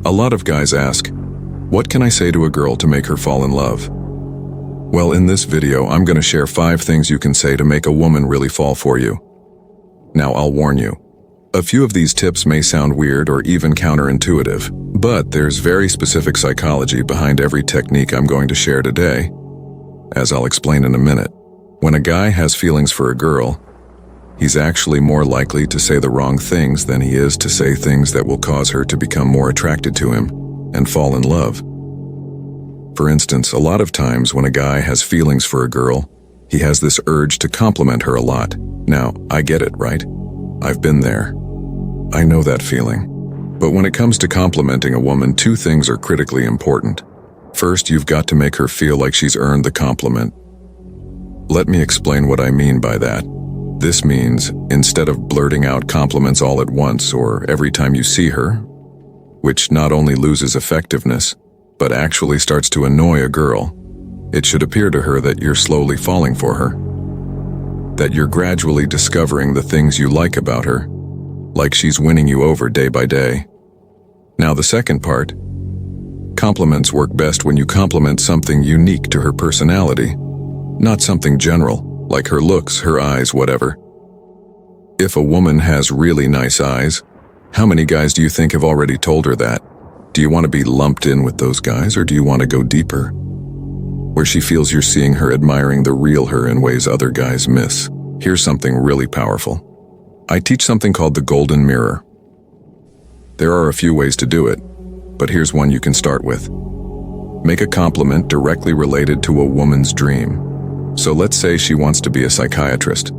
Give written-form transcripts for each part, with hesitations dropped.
A lot of guys ask, what can I say to a girl to make her fall in love? Well, in this video, I'm going to share 5 things you can say to make a woman really fall for you. Now, I'll warn you. A few of these tips may sound weird or even counterintuitive, but there's very specific psychology behind every technique I'm going to share today, as I'll explain in a minute. When a guy has feelings for a girl, he's actually more likely to say the wrong things than he is to say things that will cause her to become more attracted to him and fall in love. For instance, a lot of times when a guy has feelings for a girl, he has this urge to compliment her a lot. Now, I get it, right? I've been there. I know that feeling. But when it comes to complimenting a woman, 2 things are critically important. First, you've got to make her feel like she's earned the compliment. Let me explain what I mean by that. This means, instead of blurting out compliments all at once or every time you see her, which not only loses effectiveness, but actually starts to annoy a girl, it should appear to her that you're slowly falling for her. That you're gradually discovering the things you like about her, like she's winning you over day by day. Now, the second part, compliments work best when you compliment something unique to her personality, not something general, like her looks, her eyes, whatever. If a woman has really nice eyes, how many guys do you think have already told her that? Do you want to be lumped in with those guys, or do you want to go deeper, where she feels you're seeing her, admiring the real her in ways other guys miss? Here's something really powerful. I teach something called the golden mirror. There are a few ways to do it, but here's one you can start with. Make a compliment directly related to a woman's dream. So let's say she wants to be a psychiatrist.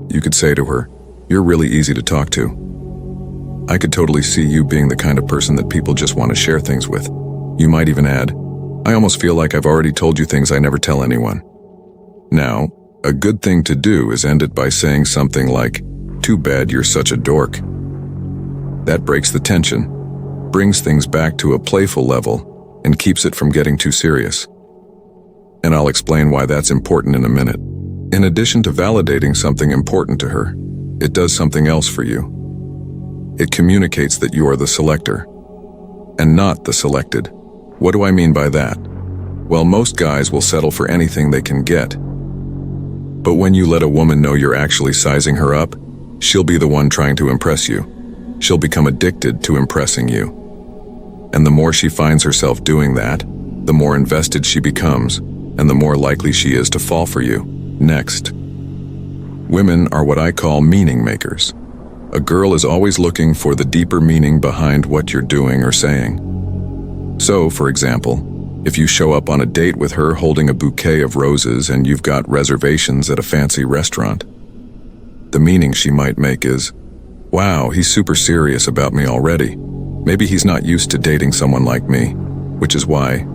You could say to her, "You're really easy to talk to. I could totally see you being the kind of person that people just want to share things with." You might even add, "I almost feel like I've already told you things I never tell anyone." Now, a good thing to do is end it by saying something like, "Too bad you're such a dork." That breaks the tension, brings things back to a playful level, and keeps it from getting too serious. And I'll explain why that's important in a minute. In addition to validating something important to her, it does something else for you. It communicates that you are the selector, and not the selected. What do I mean by that? Well, most guys will settle for anything they can get. But when you let a woman know you're actually sizing her up, she'll be the one trying to impress you. She'll become addicted to impressing you. And the more she finds herself doing that, the more invested she becomes, and the more likely she is to fall for you. Next, women are what I call meaning makers. A girl is always looking for the deeper meaning behind what you're doing or saying. So, for example, if you show up on a date with her holding a bouquet of roses and you've got reservations at a fancy restaurant, the meaning she might make is, "Wow, he's super serious about me already. Maybe he's not used to dating someone like me," which is why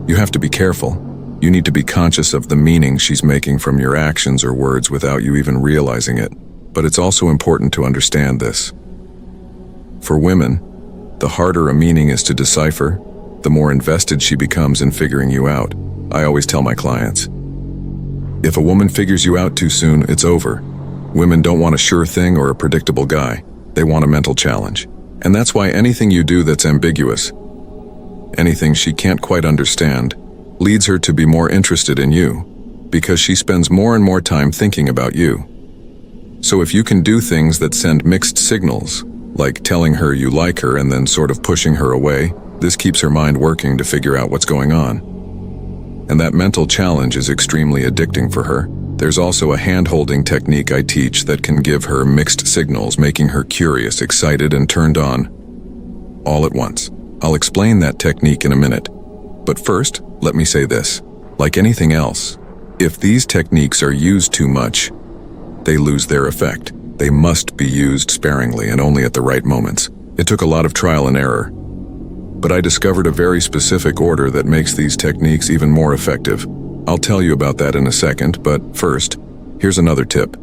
you have to be careful. You need to be conscious of the meaning she's making from your actions or words without you even realizing it. But it's also important to understand this. For women, the harder a meaning is to decipher, the more invested she becomes in figuring you out. I always tell my clients, if a woman figures you out too soon, it's over. Women don't want a sure thing or a predictable guy. They want a mental challenge. And that's why anything you do that's ambiguous, anything she can't quite understand, leads her to be more interested in you, because she spends more and more time thinking about you. So if you can do things that send mixed signals, like telling her you like her and then sort of pushing her away, this keeps her mind working to figure out what's going on. And that mental challenge is extremely addicting for her. There's also a hand-holding technique I teach that can give her mixed signals, making her curious, excited, and turned on all at once. I'll explain that technique in a minute. But first, let me say this. Like anything else, if these techniques are used too much, they lose their effect. They must be used sparingly and only at the right moments. It took a lot of trial and error, but I discovered a very specific order that makes these techniques even more effective. I'll tell you about that in a second, but first, here's another tip.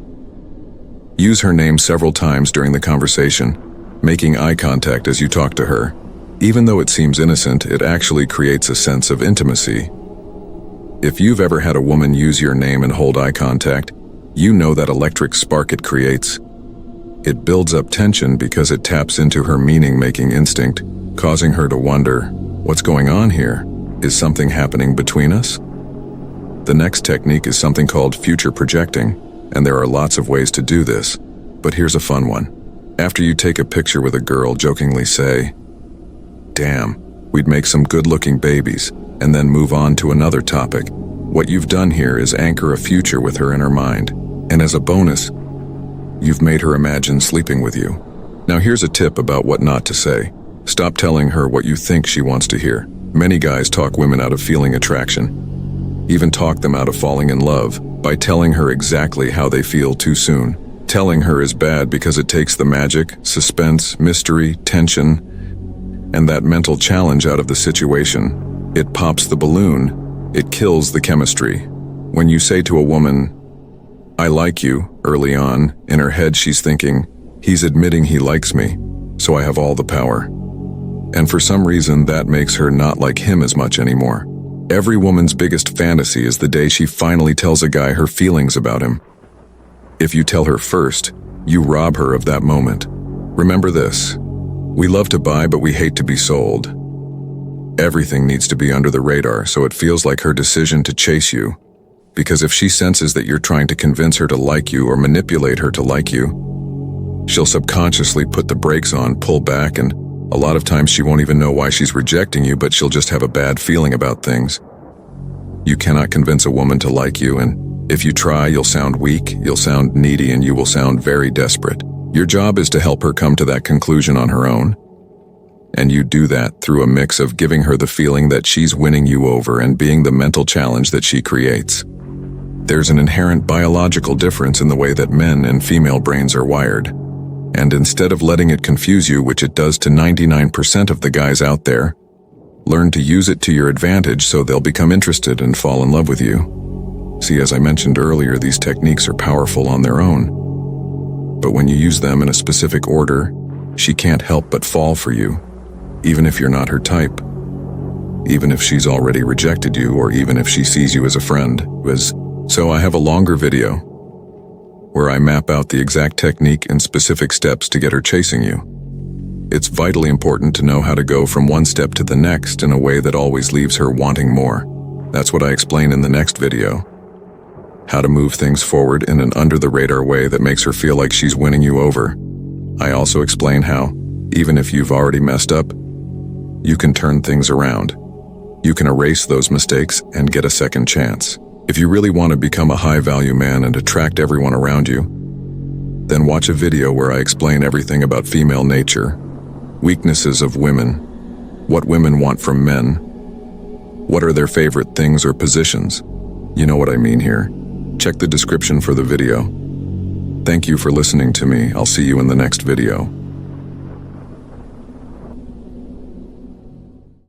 Use her name several times during the conversation, making eye contact as you talk to her. Even though it seems innocent, it actually creates a sense of intimacy. If you've ever had a woman use your name and hold eye contact, you know that electric spark it creates. It builds up tension because it taps into her meaning-making instinct, causing her to wonder, what's going on here? Is something happening between us? The next technique is something called future projecting, and there are lots of ways to do this, but here's a fun one. After you take a picture with a girl, jokingly say, "Damn, we'd make some good-looking babies," and then move on to another topic. What you've done here is anchor a future with her in her mind, and as a bonus, you've made her imagine sleeping with you. Now here's a tip about what not to say. Stop telling her what you think she wants to hear. Many guys talk women out of feeling attraction, even talk them out of falling in love, by telling her exactly how they feel too soon. Telling her is bad because it takes the magic, suspense, mystery, tension, and that mental challenge out of the situation. It pops the balloon. It kills the chemistry. When you say to a woman, "I like you," early on, in her head she's thinking, "He's admitting he likes me, so I have all the power." And for some reason that makes her not like him as much anymore. Every woman's biggest fantasy is the day she finally tells a guy her feelings about him. If you tell her first, you rob her of that moment. Remember this: we love to buy, but we hate to be sold. Everything needs to be under the radar, so it feels like her decision to chase you. Because if she senses that you're trying to convince her to like you or manipulate her to like you, she'll subconsciously put the brakes on, pull back, and a lot of times she won't even know why she's rejecting you, but she'll just have a bad feeling about things. You cannot convince a woman to like you, and if you try, you'll sound weak, you'll sound needy, and you will sound very desperate. Your job is to help her come to that conclusion on her own. And you do that through a mix of giving her the feeling that she's winning you over and being the mental challenge that she creates. There's an inherent biological difference in the way that men and female brains are wired. And instead of letting it confuse you, which it does to 99% of the guys out there, learn to use it to your advantage so they'll become interested and fall in love with you. See, as I mentioned earlier, these techniques are powerful on their own. But when you use them in a specific order, she can't help but fall for you, even if you're not her type. Even if she's already rejected you, or even if she sees you as a friend. So I have a longer video where I map out the exact technique and specific steps to get her chasing you. It's vitally important to know how to go from one step to the next in a way that always leaves her wanting more. That's what I explain in the next video. How to move things forward in an under-the-radar way that makes her feel like she's winning you over. I also explain how, even if you've already messed up, you can turn things around. You can erase those mistakes and get a second chance. If you really want to become a high-value man and attract everyone around you, then watch a video where I explain everything about female nature, weaknesses of women, what women want from men, what are their favorite things or positions. You know what I mean here. Check the description for the video. Thank you for listening to me. I'll see you in the next video.